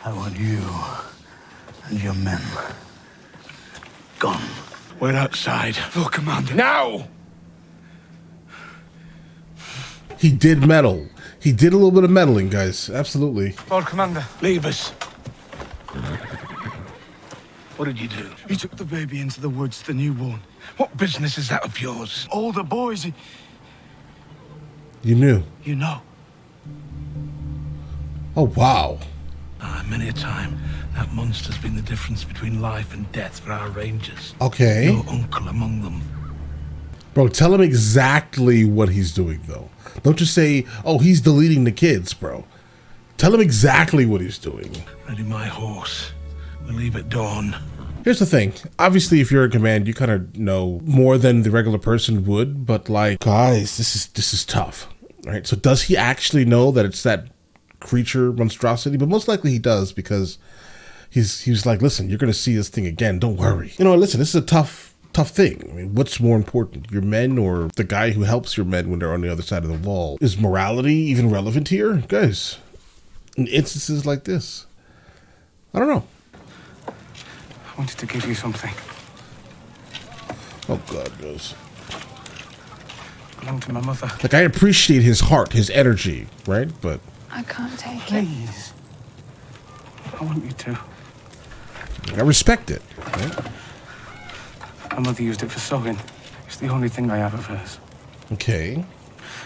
I want you and your men gone. We're outside. Lord Commander. Now! He did meddle. He did a little bit of meddling, guys. Absolutely. Lord Commander. Leave us. What did you do? He took the baby into the woods, the newborn. What business is that of yours? All the boys, You knew. You know. Oh, wow. Many a time, that monster's been the difference between life and death for our rangers. Okay. Your uncle among them. Bro, tell him exactly what he's doing, though. Don't just say, oh, he's deleting the kids, bro. Tell him exactly what he's doing. Ready my horse. We'll leave at dawn. Here's the thing. Obviously, if you're in command, you kind of know more than the regular person would. But, like, guys, this is tough. Right? So does he actually know that it's that creature monstrosity? But most likely he does, because he's like, listen, you're going to see this thing again. Don't worry. You know, listen, this is a tough thing. I mean, what's more important, your men or the guy who helps your men when they're on the other side of the wall? Is morality even relevant here? Guys, in instances like this, I don't know. I wanted to give you something. Oh, God knows. Belonged to my mother. Like, I appreciate his heart, his energy, right? But I can't take it. Please. I want you to. I respect it, right? My mother used it for sewing. It's the only thing I have of hers. Okay.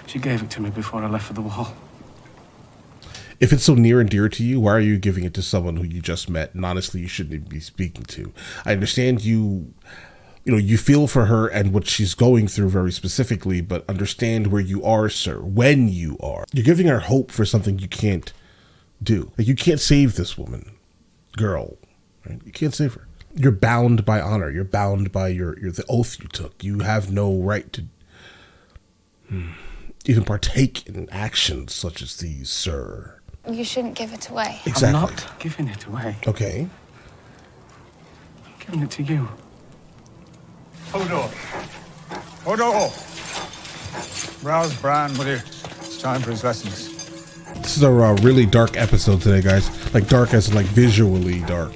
She gave it to me before I left for the wall. If it's so near and dear to you, why are you giving it to someone who you just met and honestly you shouldn't even be speaking to? I understand you feel for her and what she's going through very specifically, but understand where you are, sir, when you are. You're giving her hope for something you can't do. Like, you can't save this woman, girl, right? You can't save her. You're bound by honor. You're bound by the oath you took. You have no right to even partake in actions such as these, sir. You shouldn't give it away. Exactly. I'm not giving it away. Okay. I'm giving it to you. Hodor. Hodor. Rouse Bran, will you? It's time for his lessons. This is a really dark episode today, guys. Like, dark as in, like, visually dark.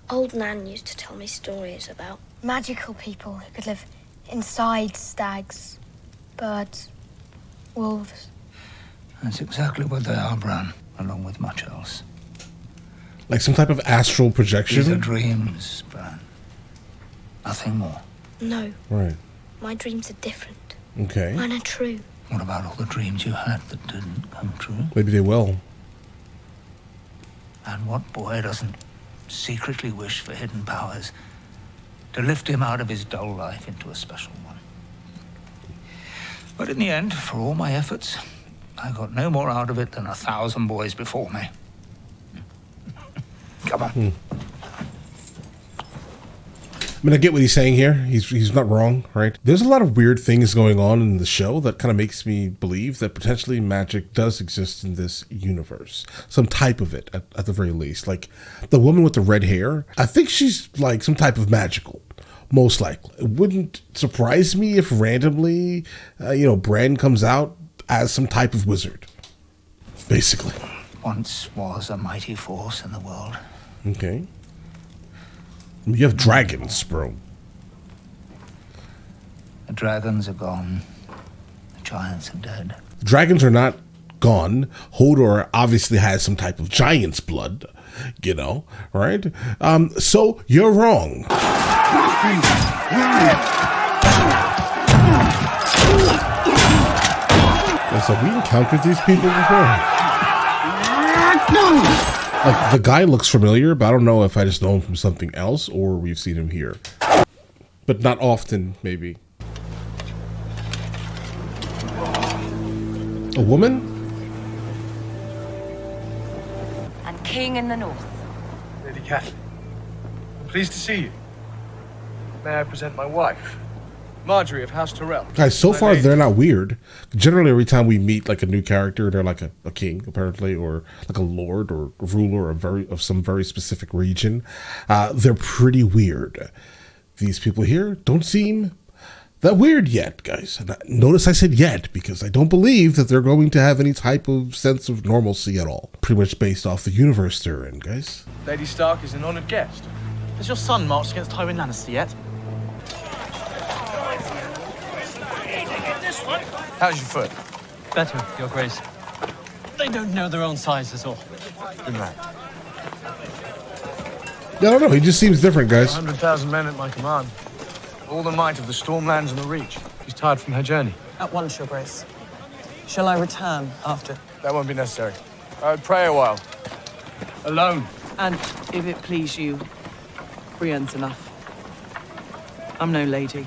Old Nan used to tell me stories about magical people who could live inside stags, birds, wolves. That's exactly what they are, Bran, along with much else. Like some type of astral projection? These are dreams, Bran. Nothing more. No. Right. My dreams are different. Okay. Mine are true. What about all the dreams you had that didn't come true? Maybe they will. And what boy doesn't secretly wish for hidden powers to lift him out of his dull life into a special one? But in the end, for all my efforts, I got no more out of it than 1,000 boys before me. Come on. I mean, I get what he's saying here. He's not wrong, right? There's a lot of weird things going on in the show that kind of makes me believe that potentially magic does exist in this universe. Some type of it, at the very least. Like, the woman with the red hair, I think she's like some type of magical, most likely. It wouldn't surprise me if randomly, Bran comes out as some type of wizard, basically. Once was a mighty force in the world. Okay. You have dragons, bro. The dragons are gone. The giants are dead. Dragons are not gone. Hodor obviously has some type of giant's blood, right? So you're wrong. So we encountered these people before. Like, the guy looks familiar, but I don't know if I just know him from something else or we've seen him here. But not often, maybe. A woman? And king in the north. Lady Catherine, I'm pleased to see you. May I present my wife, Margaery of House Tyrell. Guys, so far they're not weird. Generally, every time we meet like a new character, they're like a king, apparently, or like a lord or a ruler of some very specific region. They're pretty weird. These people here don't seem that weird yet, guys. And notice I said yet, because I don't believe that they're going to have any type of sense of normalcy at all. Pretty much based off the universe they're in, guys. Lady Stark is an honored guest. Has your son marched against Tywin Lannister yet? How's your foot? Better, Your Grace. They don't know their own size is all. Good man. Yeah, I don't know. He just seems different, guys. 100,000 men at my command. All the might of the Stormlands and the Reach. She's tired from her journey. At once, Your Grace. Shall I return after? That won't be necessary. I would pray a while. Alone. And if it please you, Brienne's enough. I'm no lady.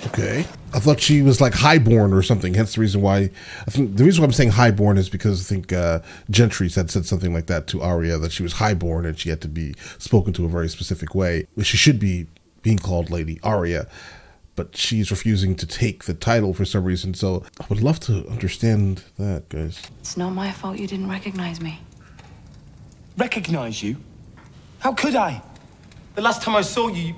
Okay. I thought she was like highborn or something. Hence the reason why. I think the reason why I'm saying highborn is because I think Gentry had said something like that to Arya, that she was highborn and she had to be spoken to a very specific way. She should be being called Lady Arya, but she's refusing to take the title for some reason. So I would love to understand that, guys. It's not my fault you didn't recognize me. Recognize you? How could I? The last time I saw you,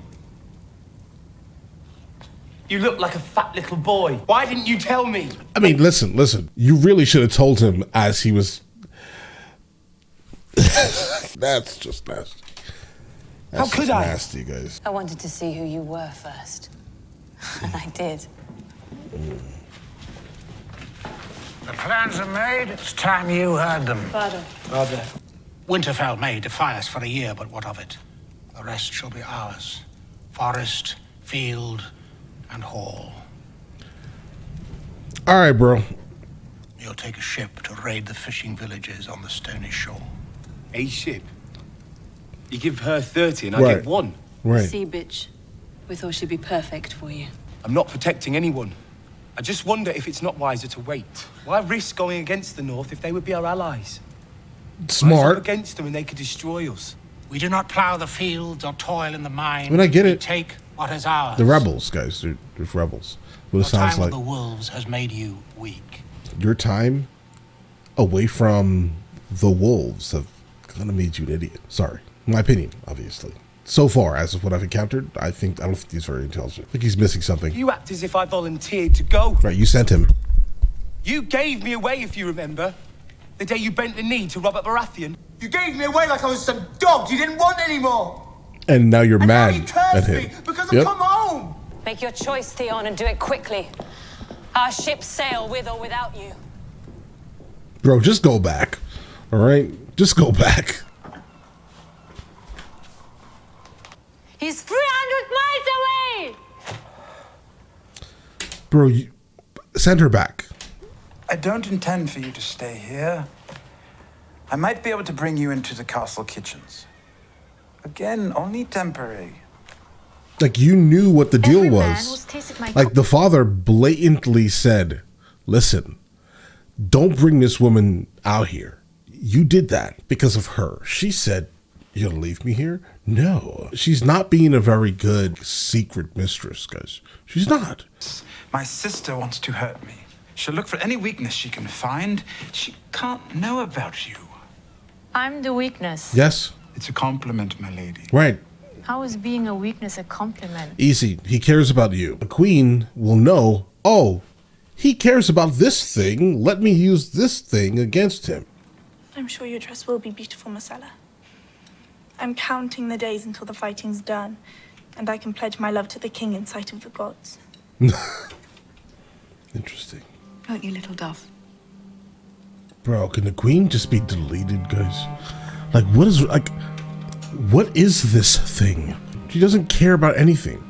you looked like a fat little boy. Why didn't you tell me? I mean, listen. You really should have told him as he was. That's just nasty. How could I? Nasty, guys. I wanted to see who you were first. And I did. The plans are made. It's time you heard them. Father. Father. Winterfell may defy us for a year, but what of it? The rest shall be ours. Forest, field, and hall. All right, bro. You'll take a ship to raid the fishing villages on the stony shore. A ship? You give her 30 and I Right. get 1. Right. See, bitch. We thought she'd be perfect for you. I'm not protecting anyone. I just wonder if it's not wiser to wait. Why risk going against the North if they would be our allies? Rise up Smart. against them and they could destroy us. We do not plow the fields or toil in the mines. I mean, I get We it. take what is ours. The rebels, guys. They're rebels. What it The sounds time like. of the wolves has made you weak. Your time away from the wolves have kind of made you an idiot. Sorry. My opinion, obviously. So far, as of what I've encountered, I don't think he's very intelligent. I think he's missing something. You act as if I volunteered to go. Right, you sent him. You gave me away, if you remember. The day you bent the knee to Robert Baratheon. You gave me away like I was some dog you didn't want anymore. And now you're And now mad you at cursed him. me because Yep. I've come home. Make your choice, Theon, and do it quickly. Our ships sail with or without you. Bro, just go back. All right? Just go back. He's 300 miles away! Bro, send her back. I don't intend for you to stay here. I might be able to bring you into the castle kitchens. Again, only temporary. Like, you knew what the deal Every man was. who's tasted my Like, the father blatantly said, listen, don't bring this woman out here. You did that because of her. She said, you're gonna leave me here? No. She's not being a very good secret mistress, guys. She's not. My sister wants to hurt me. She'll look for any weakness she can find. She can't know about you. I'm the weakness. Yes? It's a compliment, my lady. Right. How is being a weakness a compliment? Easy. He cares about you. The queen will know, oh, he cares about this thing. Let me use this thing against him. I'm sure your dress will be beautiful, Marcella. I'm counting the days until the fighting's done, and I can pledge my love to the king in sight of the gods. Interesting. Won't you, little dove? Bro, can the queen just be deleted, guys? Like, what is this thing? She doesn't care about anything.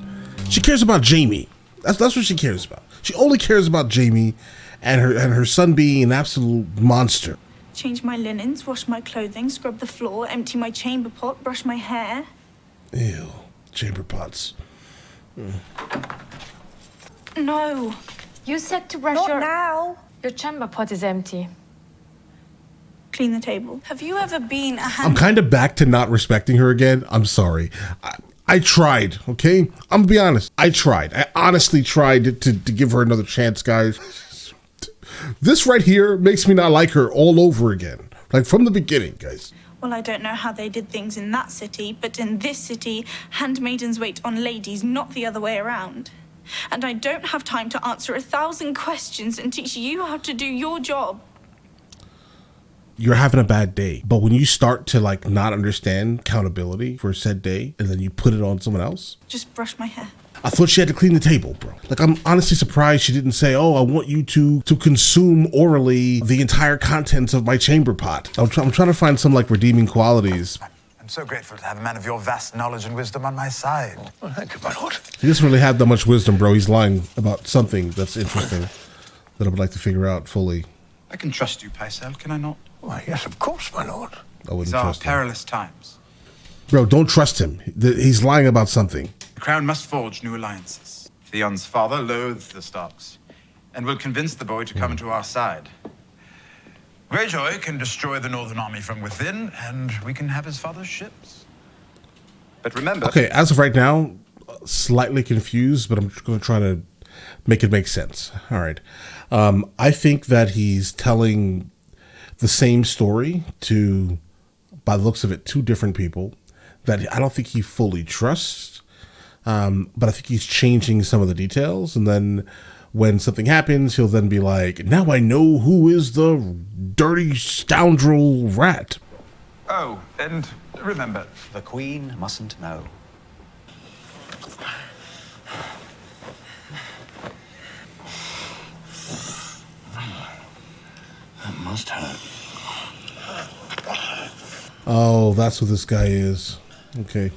She cares about Jaime. That's what she cares about. She only cares about Jaime and her son being an absolute monster. Change my linens, wash my clothing, scrub the floor, empty my chamber pot, brush my hair. Ew. Chamber pots. No. You said to brush Not your... now. Your chamber pot is empty. Clean the table. Have you ever been a I'm kind of back to not respecting her again. I'm sorry. I tried, okay? I'm gonna be honest. I tried. I honestly tried to give her another chance, guys. This right here makes me not like her all over again. Like, from the beginning, guys. Well, I don't know how they did things in that city, but in this city, handmaidens wait on ladies, not the other way around. And I don't have time to answer 1,000 questions and teach you how to do your job. You're having a bad day, but when you start to like not understand accountability for said day and then you put it on someone else. Just brush my hair. I thought she had to clean the table, bro. Like, I'm honestly surprised she didn't say, oh, I want you to consume orally the entire contents of my chamber pot. I'm trying to find some like redeeming qualities. I'm so grateful to have a man of your vast knowledge and wisdom on my side. Oh, thank you, my lord. He doesn't really have that much wisdom, bro. He's lying about something that's interesting that I would like to figure out fully. I can trust you, Pycelle, can I not? Why, yes, of course, my lord. I wouldn't These are trust him. perilous times. Bro, don't trust him. He's lying about something. The crown must forge new alliances. Theon's father loathes the Starks and will convince the boy to come into our side. Greyjoy can destroy the Northern Army from within, and we can have his father's ships. But remember... Okay, as of right now, slightly confused, but I'm going to try to make it make sense. All right. I think that he's telling the same story to, by the looks of it, two different people that I don't think he fully trusts. But I think he's changing some of the details. And then when something happens, he'll then be like, now I know who is the dirty scoundrel rat. Oh, and remember... The Queen mustn't know. That must hurt. Oh, that's what this guy is. Okay.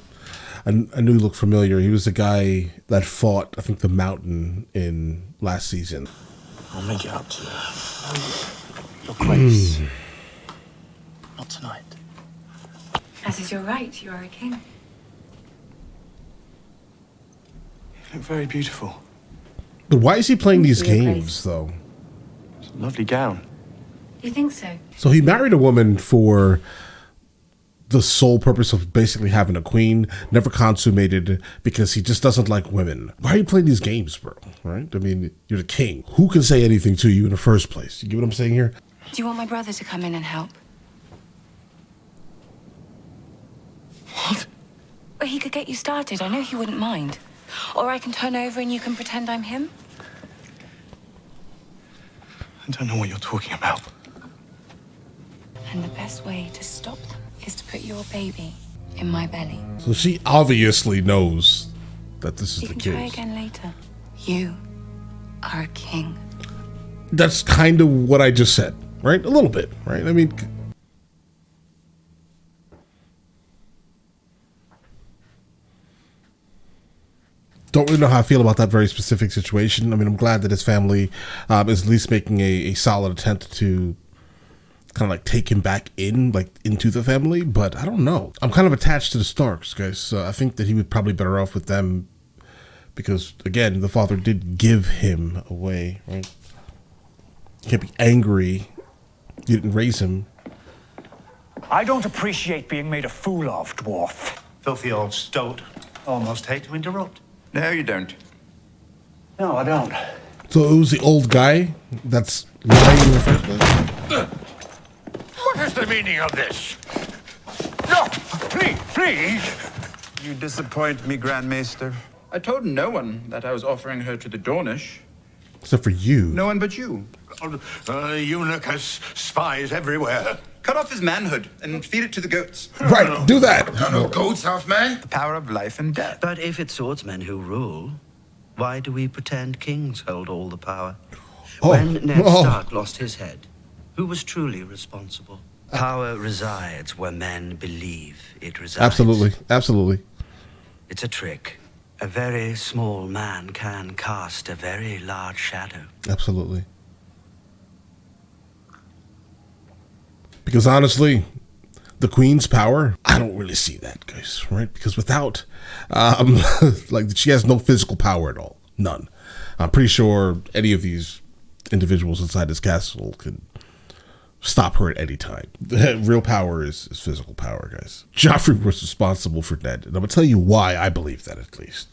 I knew he looked familiar. He was the guy that fought, I think, the mountain in last season. I'll make it up to you. Your grace. Not tonight. As is your right, you are a king. You look very beautiful. But why is he playing these Your games, grace. though? It's a lovely gown. You think so? So he married a woman for the sole purpose of basically having a queen, never consummated because he just doesn't like women. Why are you playing these games, bro? Right? I mean, you're the king. Who can say anything to you in the first place? You get what I'm saying here? Do you want my brother to come in and help? What? Well, he could get you started. I know he wouldn't mind. Or I can turn over and you can pretend I'm him. I don't know what you're talking about. And the best way to stop them is to put your baby in my belly. So she obviously knows that this is You the can try case. again later. You are a king. That's kind of what I just said, right? A little bit, right? I mean, don't really know how I feel about that very specific situation. I mean, I'm glad that his family is at least making a solid attempt to kind of like take him back in, like into the family, but I don't know. I'm kind of attached to the Starks, guys. So I think that he would probably be better off with them because, again, the father did give him away, right? You can't be angry. You didn't raise him. I don't appreciate being made a fool of, dwarf. Filthy old stoat. Almost hate to interrupt. No, you don't. No, I don't. So it was the old guy that's lying in the first place? What is the meaning of this? No, please. You disappoint me, Grand Maester. I told no one that I was offering her to the Dornish. Except for you. No one but you. Eunuch has spies everywhere. Cut off his manhood and feed it to the goats. Right, do that. No goats, half man. The power of life and death. But if it's swordsmen who rule, why do we pretend kings hold all the power? When Ned Stark lost his head, who was truly responsible? Power resides where men believe it resides. Absolutely, absolutely. It's a trick. A very small man can cast a very large shadow. Absolutely. Because honestly, the Queen's power, I don't really see that, guys, right? Because without, like, she has no physical power at all. None. I'm pretty sure any of these individuals inside this castle could stop her at any time. Real power is physical power, guys. Joffrey was responsible for Ned, and I'm going to tell you why I believe that, at least.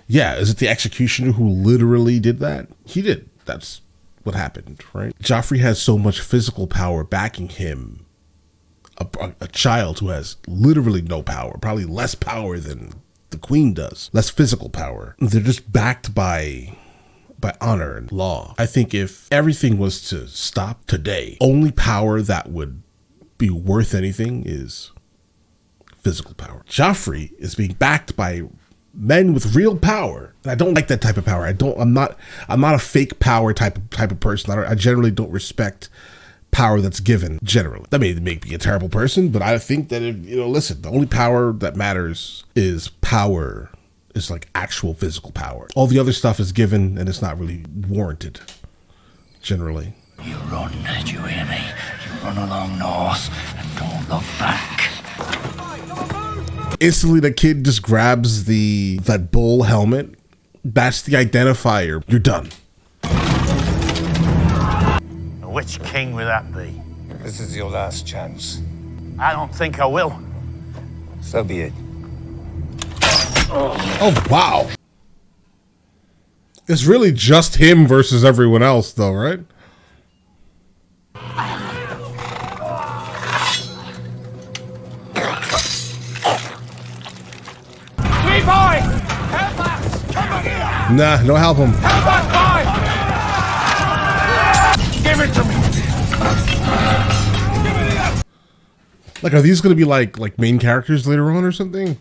Yeah, is it the executioner who literally did that? He did. That's what happened, right? Joffrey has so much physical power backing him a child who has literally no power, probably less power than the queen does, less physical power. They're just backed by honor and law. I think if everything was to stop today, only power that would be worth anything is physical power. Joffrey is being backed by men with real power, and I don't like that type of power. I'm not a fake power type of person. I generally don't respect power that's given. Generally, that may make me a terrible person, but I think that listen, the only power that matters is power. It's like actual physical power. All the other stuff is given, and it's not really warranted. Generally, You run, do you hear me? You run along north and don't look back. Instantly, the kid just grabs that bull helmet. That's the identifier. You're done. Which king will that be? This is your last chance. I don't think I will. So be it. Oh, wow. It's really just him versus everyone else, though, right? Sweet boy! Help us! Come on here! Nah, no help him. Help us, boy! Give it to me! Like, are these going to be like main characters later on or something?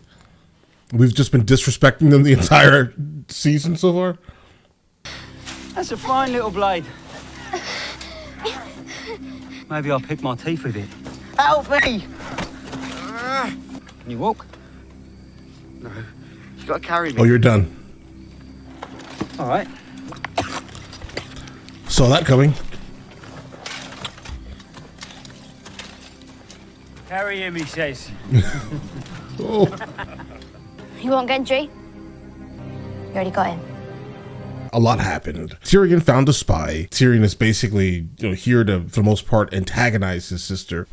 We've just been disrespecting them the entire season so far. That's a fine little blade. Maybe I'll pick my teeth with it. Help me! Can you walk? No. You gotta carry me. Oh, you're done. All right. Saw that coming. Carry him, he says. Oh. You want Gendry? You already got him. A lot happened. Tyrion found a spy. Tyrion is basically here to, for the most part, antagonize his sister.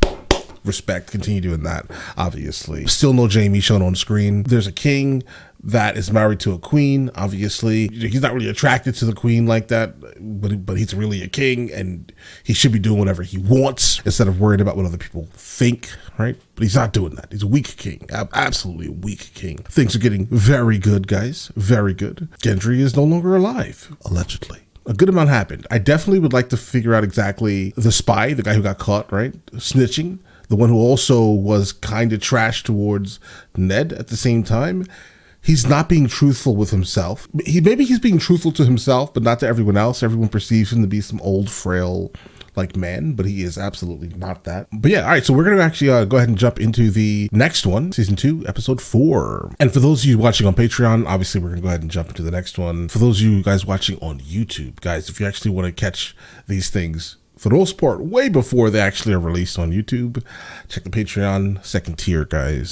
Respect, continue doing that, obviously. Still no Jaime shown on screen. There's a king that is married to a queen, obviously. He's not really attracted to the queen like that, but he's really a king, and he should be doing whatever he wants instead of worrying about what other people think, right? But he's not doing that. He's a weak king, absolutely a weak king. Things are getting very good, guys, very good. Gendry is no longer alive, allegedly. A good amount happened. I definitely would like to figure out exactly the spy, the guy who got caught, right? Snitching. The one who also was kind of trash towards Ned at the same time. He's not being truthful with himself. Maybe he's being truthful to himself, but not to everyone else. Everyone perceives him to be some old, frail, man, but he is absolutely not that. But yeah, all right, so we're going to actually go ahead and jump into the next one, Season 2, Episode 4. And for those of you watching on Patreon, obviously we're going to go ahead and jump into the next one. For those of you guys watching on YouTube, guys, if you actually want to catch these things, for the most part, way before they actually are released on YouTube, check the Patreon second tier, guys.